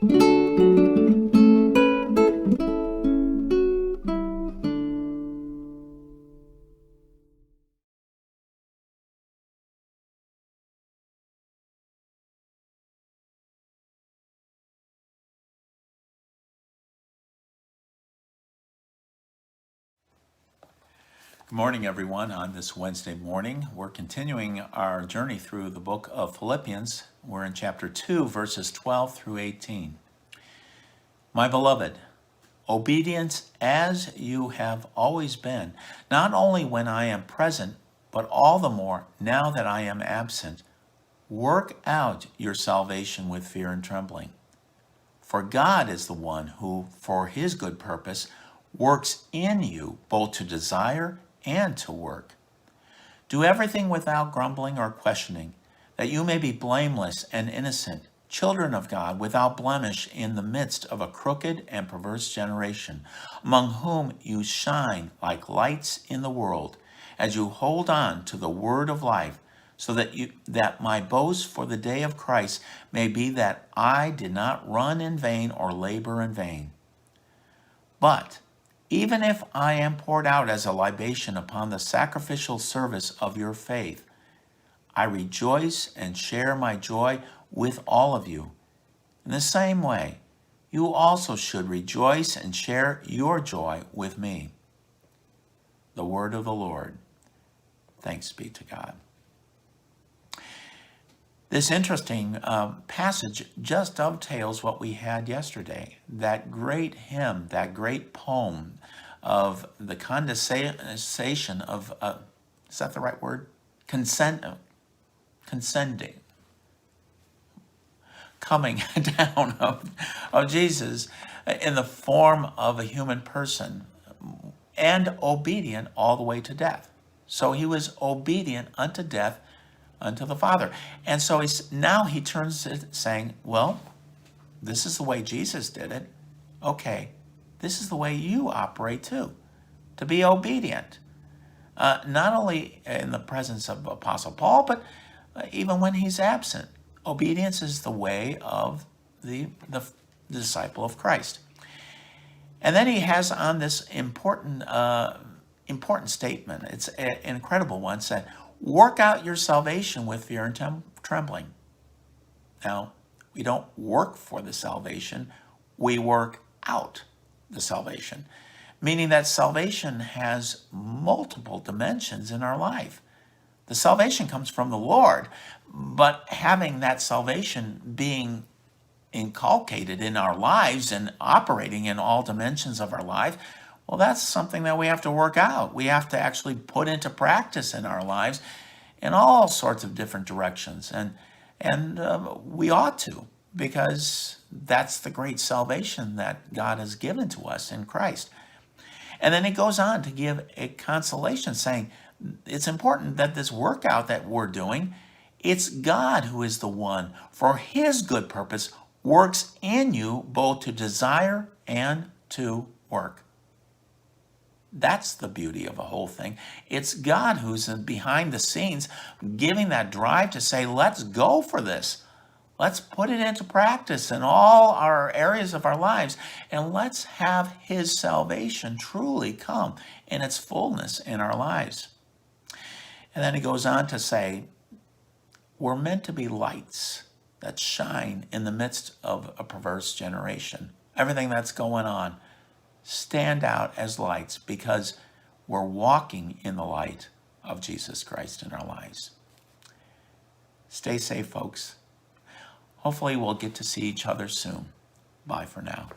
Good morning, everyone. On this Wednesday morning, we're continuing our journey through the book of Philippians. We're in chapter 2, verses 12 through 18. My beloved, obedience as you have always been, not only when I am present, but all the more now that I am absent. Work out your salvation with fear and trembling. For God is the one who, for his good purpose, works in you both to desire and to work. Do everything without grumbling or questioning, that you may be blameless and innocent, children of God, without blemish in the midst of a crooked and perverse generation, among whom you shine like lights in the world, as you hold on to the word of life, so that my boast for the day of Christ may be that I did not run in vain or labor in vain. But even if I am poured out as a libation upon the sacrificial service of your faith, I rejoice and share my joy with all of you. In the same way, you also should rejoice and share your joy with me. The word of the Lord. Thanks be to God. This interesting passage just dovetails what we had yesterday. That great hymn, that great poem of the condensation of, is that the right word? Condescending. Coming down of Jesus in the form of a human person and obedient all the way to death. So he was obedient unto death, unto the Father. And so now he turns it saying, well, this is the way Jesus did it. Okay, this is the way you operate too, to be obedient. Not only in the presence of Apostle Paul, but even when he's absent. Obedience is the way of the disciple of Christ. And then he has on this important statement. It's an incredible one. Said, work out your salvation with fear and trembling. Now, we don't work for the salvation. We work out the salvation, meaning that salvation has multiple dimensions in our life. The salvation comes from the Lord, but having that salvation being inculcated in our lives and operating in all dimensions of our life, well, that's something that we have to work out. We have to actually put into practice in our lives in all sorts of different directions. And we ought to, because that's the great salvation that God has given to us in Christ. And then he goes on to give a consolation, saying it's important that this workout that we're doing, it's God who is the one, for his good purpose, works in you both to desire and to work. That's the beauty of the whole thing. It's God who's behind the scenes giving that drive to say, let's go for this. Let's put it into practice in all our areas of our lives, and let's have his salvation truly come in its fullness in our lives. And then he goes on to say, we're meant to be lights that shine in the midst of a perverse generation. Everything that's going on, stand out as lights because we're walking in the light of Jesus Christ in our lives. Stay safe, folks. Hopefully we'll get to see each other soon. Bye for now.